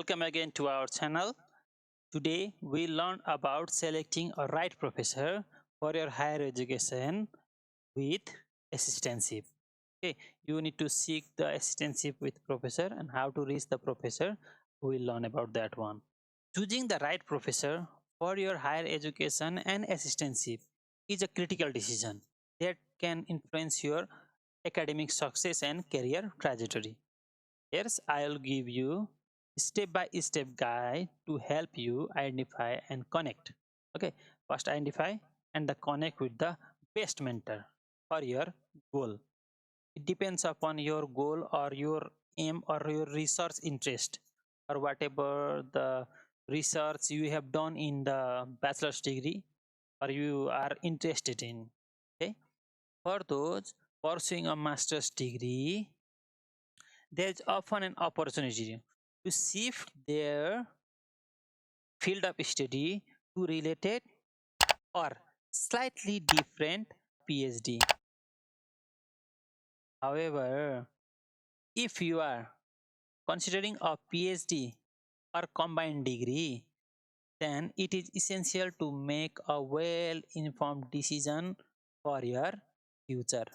Welcome again to our channel. Today we learn about selecting a right professor for your higher education with assistantship. Okay, you need to seek the assistantship with professor and how to reach the professor. We'll learn about that one. Choosing the right professor for your higher education and assistantship is a critical decision that can influence your academic success and career trajectory. Here's I'll give you step-by-step guide to help you identify and connect. Okay, first identify and the connect with the best mentor for your goal. It depends upon your goal or your aim or your research interest or whatever the research you have done in the bachelor's degree or you are interested in. Okay, for those pursuing a master's degree, there is often an opportunity to shift their field of study to related or slightly different PhD. However, if you are considering a PhD or combined degree, then it is essential to make a well-informed decision for your future.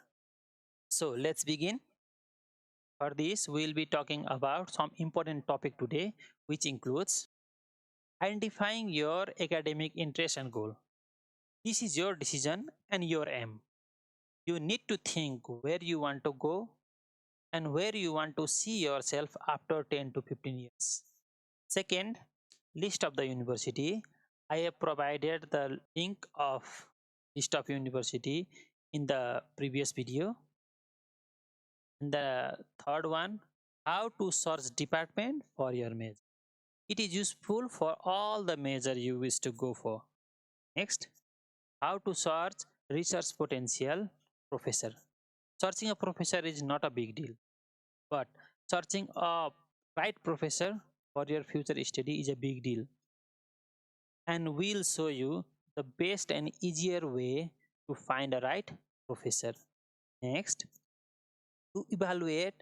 So let's begin. For this, we'll be talking about some important topic today, which includes identifying your academic interest and goal. This is your decision and your aim. You need to think where you want to go and where you want to see yourself after 10 to 15 years. Second, list of the university. I have provided the link of list of university in the previous video. And the third one, how to search department for your major. It is useful for all the major you wish to go for. Next, how to search research potential professor. Searching a professor is not a big deal, but searching a right professor for your future study is a big deal. And we'll show you the best and easier way to find a right professor. Next, to evaluate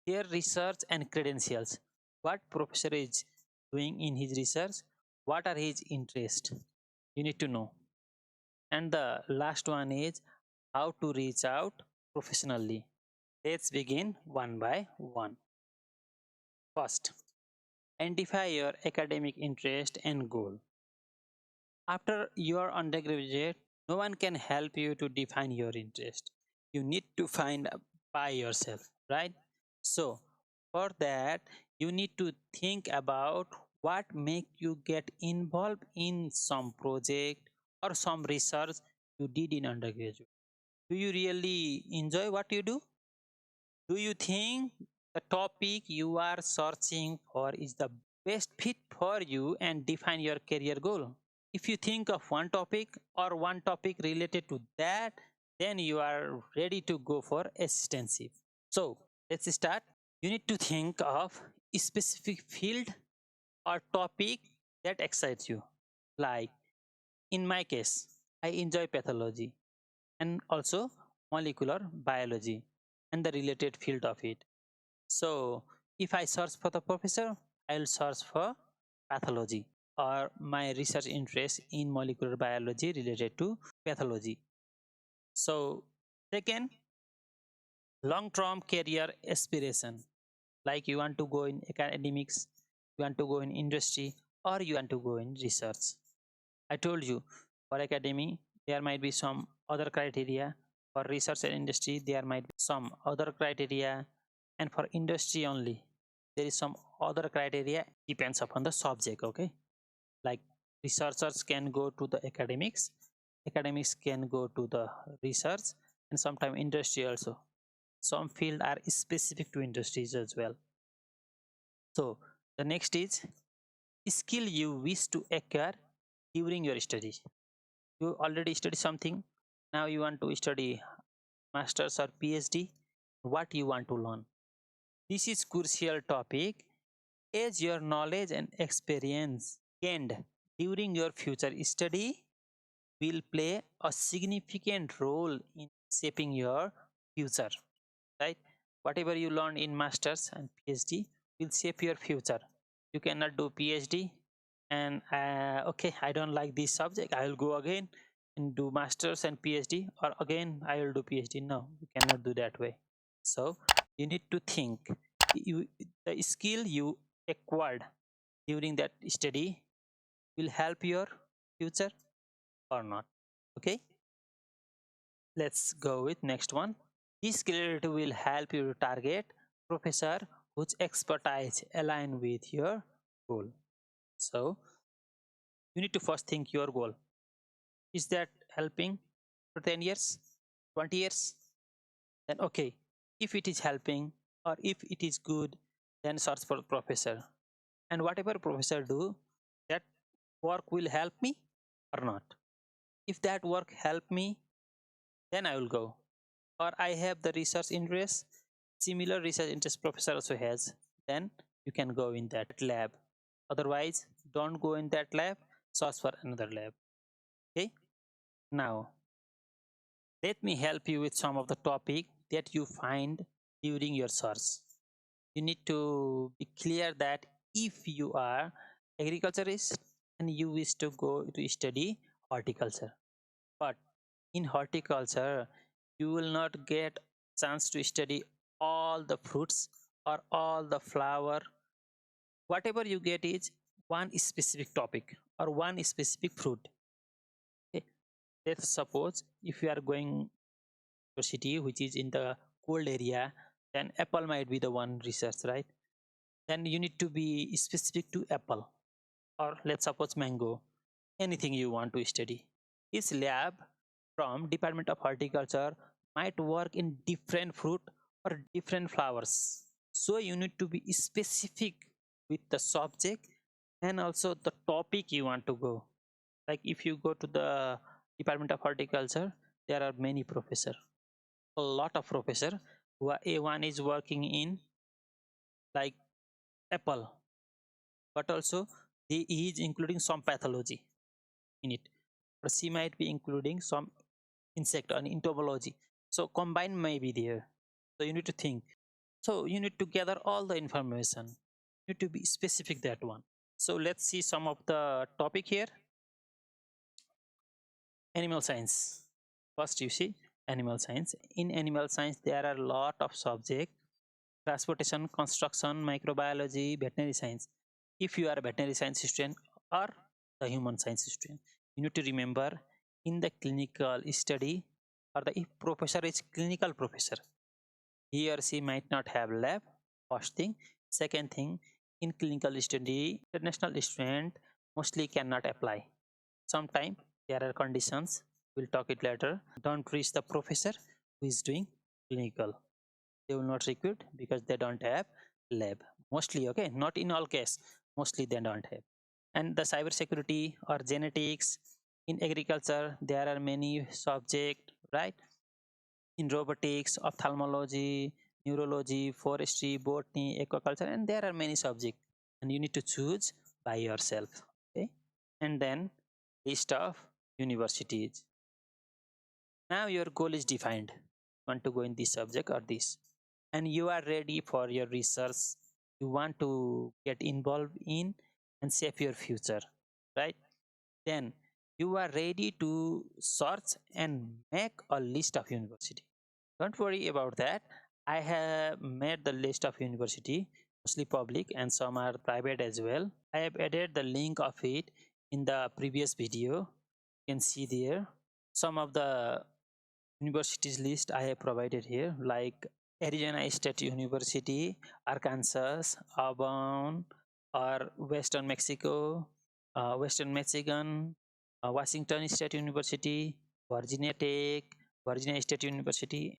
their research and credentials. What professor is doing in his research? What are his interests? You need to know. And the last one is how to reach out professionally. Let's begin one by one. First, identify your academic interest and goal. After your undergraduate, no one can help you to define your interest. You need to find by yourself, right? So, for that, you need to think about what make you get involved in some project or some research you did in undergraduate. Do you really enjoy what you do? Do you think the topic you are searching for is the best fit for you and define your career goal? If you think of one topic or one topic related to that, then you are ready to go for assistantship. So let's start. You need to think of a specific field or topic that excites you. Like in my case, I enjoy pathology and also molecular biology and the related field of it. So if I search for the professor, I'll search for pathology or my research interest in molecular biology related to pathology. So second, long-term career aspiration, like you want to go in academics, you want to go in industry, or you want to go in research. I told you for academy there might be some other criteria, for research and industry there might be some other criteria, and for industry only there is some other criteria, depends upon the subject. Okay, like researchers can go to the academics can go to the research, and sometimes industry also. Some field are specific to industries as well. So the next is skill you wish to acquire during your study. You already study something, now you want to study masters or PhD. What you want to learn? This is crucial topic as your knowledge and experience gained during your future study will play a significant role in shaping your future, right? Whatever you learn in masters and PhD will shape your future. You cannot do PhD and okay, I don't like this subject, I will go again and do masters and PhD, or again I will do PhD. No, you cannot do that way. So you need to think, you, the skill you acquired during that study will help your future or not. Okay, let's go with next one. This clarity will help you to target professor whose expertise align with your goal. So you need to first think your goal. Is that helping for 10 years, 20 years? Then okay, if it is helping or if it is good, then search for professor. And whatever professor do, that work will help me or not. If that work help me, then I will go. Or I have the research interest, similar research interest professor also has, then you can go in that lab. Otherwise, don't go in that lab, search for another lab. Okay, now let me help you with some of the topic that you find during your search. You need to be clear that if you are agriculturist and you wish to go to study horticulture, but in horticulture you will not get chance to study all the fruits or all the flower. Whatever you get is one specific topic or one specific fruit. Okay, let's suppose if you are going to a city which is in the cold area, then apple might be the one research, right? Then you need to be specific to apple, or let's suppose mango, anything you want to study. This lab from Department of Horticulture might work in different fruit or different flowers. So you need to be specific with the subject and also the topic you want to go. Like if you go to the Department of Horticulture, there are many professor, a lot of professor who are A1 is working in like apple, but also he is including some pathology in it, or she might be including some insect or entomology. So combined may be there. So you need to think. So you need to gather all the information. You need to be specific that one. So let's see some of the topic here. Animal science. First you see animal science. In animal science there are a lot of subject: transportation, construction, microbiology, veterinary science. If you are a veterinary science student or the human science student, you need to remember in the clinical study, or the if professor is clinical professor, he or she might not have lab. First thing. Second thing, in clinical study, international student mostly cannot apply. Sometimes there are conditions. We'll talk it later. Don't reach the professor who is doing clinical. They will not recruit because they don't have lab. Mostly, okay, not in all case. Mostly they don't have. And the cyber security or genetics, in agriculture there are many subject, right? In robotics, ophthalmology, neurology, forestry, botany, aquaculture, and there are many subjects, and you need to choose by yourself. Okay, and then list of universities. Now your goal is defined. You want to go in this subject or this, and you are ready for your research. You want to get involved in and shape your future, right? Then you are ready to search and make a list of university. Don't worry about that. I have made the list of university, mostly public and some are private as well. I have added the link of it in the previous video. You can see there some of the universities list I have provided here, like Arizona State University, Arkansas, Auburn, or Western Mexico, Western Michigan, Washington State University, Virginia Tech, Virginia State University.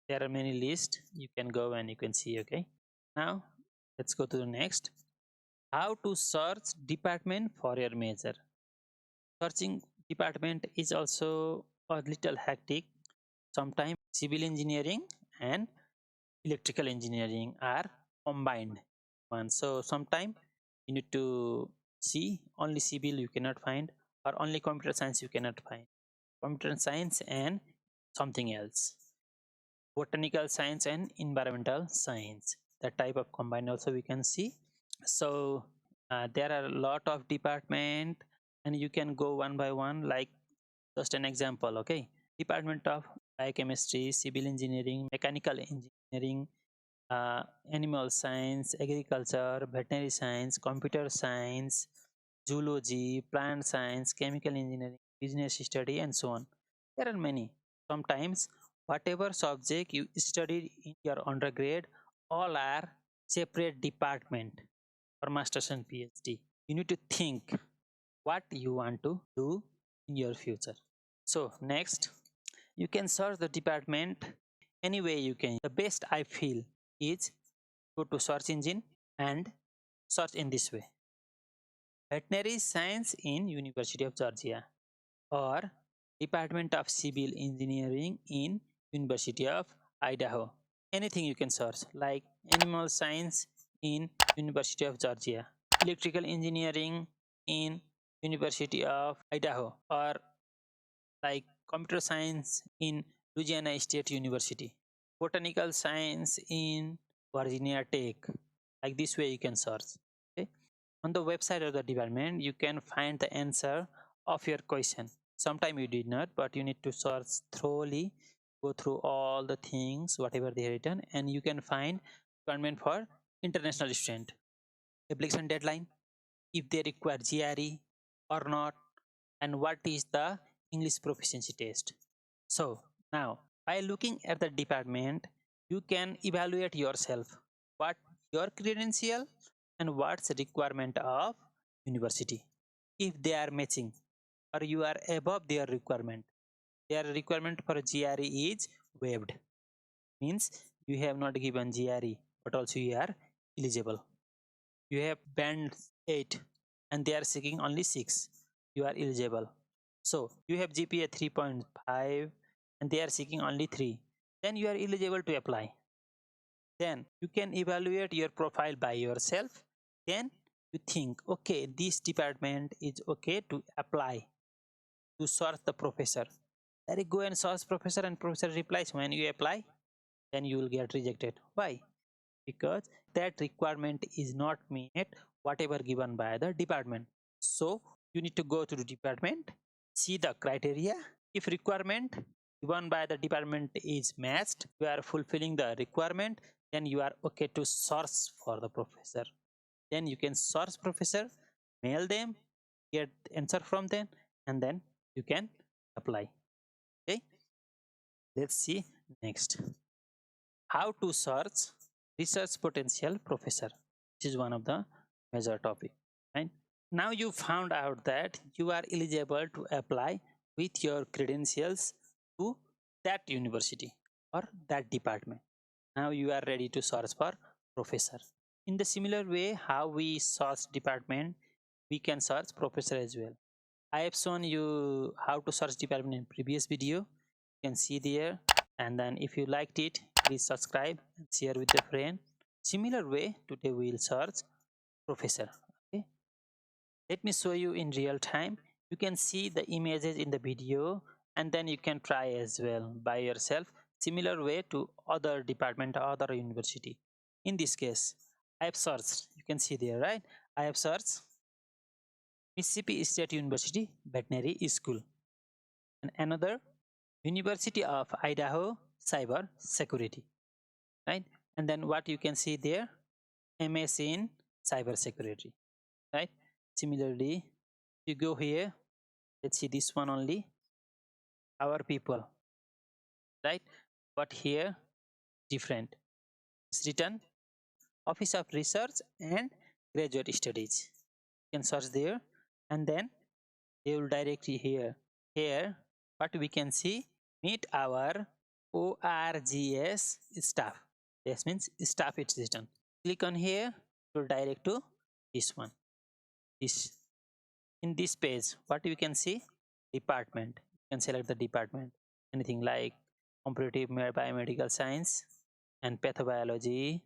There are many lists. You can go and you can see. Okay. Now let's go to the next. How to search department for your major. Searching department is also a little hectic. Sometimes civil engineering and electrical engineering are combined one. So sometimes you need to see only civil you cannot find, or only computer science you cannot find. Computer science and something else. Botanical science and environmental science. That type of combined also we can see. So There are a lot of department, and you can go one by one, like just an example. Okay, department of biochemistry, civil engineering, mechanical engineering, uh, animal science, agriculture, veterinary science, computer science, zoology, plant science, chemical engineering, business study, and so on. There are many. Sometimes, whatever subject you studied in your undergrad, all are separate department for masters and PhD. You need to think what you want to do in your future. So next, you can search the department any way you can. The best I feel is go to search engine and search in this way: veterinary science in University of Georgia, or Department of Civil Engineering in University of Idaho. Anything you can search, like animal science in University of Georgia, electrical engineering in University of Idaho, or like computer science in Louisiana State University, botanical science in Virginia Tech. Like this way you can search. Okay? On the website of the department, you can find the answer of your question. Sometime you did not, but you need to search thoroughly, go through all the things, whatever they have written, and you can find requirement for international student, application deadline, if they require GRE or not, and what is the English proficiency test. So now, by looking at the department, you can evaluate yourself, what your credential and what's the requirement of university. If they are matching or you are above their requirement, their requirement for GRE is waived. Means you have not given GRE, but also you are eligible. You have band 8 and they are seeking only 6. You are eligible. So you have GPA 3.5 and they are seeking only 3. Then you are eligible to apply. Then you can evaluate your profile by yourself. Then you think, okay, this department is okay to apply, to search the professor. Then you go and search professor and professor replies. When you apply, then you will get rejected. Why? Because that requirement is not met whatever given by the department. So you need to go to the department, see the criteria. If requirement given by the department is matched, you are fulfilling the requirement, then you are okay to search for the professor. Then you can search professor, mail them, get answer from them, and then you can apply. Okay, let's see next. How to search research potential professor. This is one of the major topic. Right? Now you found out that you are eligible to apply with your credentials to that university or that department. Now you are ready to search for professor. In the similar way how we search department, we can search professor as well. I have shown you how to search department in previous video. You can see there, and then if you liked it, please subscribe and share with your friend. Similar way, today we will search professor. Okay, let me show you in real time. You can see the images in the video, and then you can try as well by yourself. Similar way to other department or other university. In this case, I have searched. You can see there, right? I have searched Mississippi State University Veterinary School, and another University of Idaho Cyber Security, right? And then what you can see there, MS in Cyber Security, right? Similarly, you go here, let's see this one only, our people, right? But here, different. It's written Office of Research and Graduate Studies. You can search there, and then they will direct you here. Here, what we can see, meet our ORGS staff. This means staff it's written. Click on here to direct to this one. This in this page, what you can see, department. You can select the department. Anything like comparative biomedical science and pathobiology.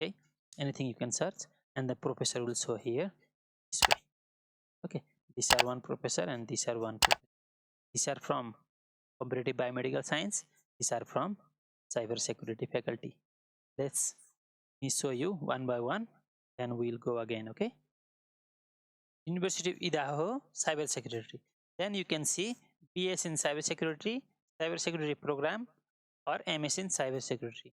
Okay, anything you can search, and the professor will show here this way. Okay, these are one professor and these are one professor. These are from comparative biomedical science. These are from cyber security faculty. Let's me show you one by one, then we'll go again. Okay, University of Idaho, cyber security. Then you can see BS in cyber security program, or MS in cyber security.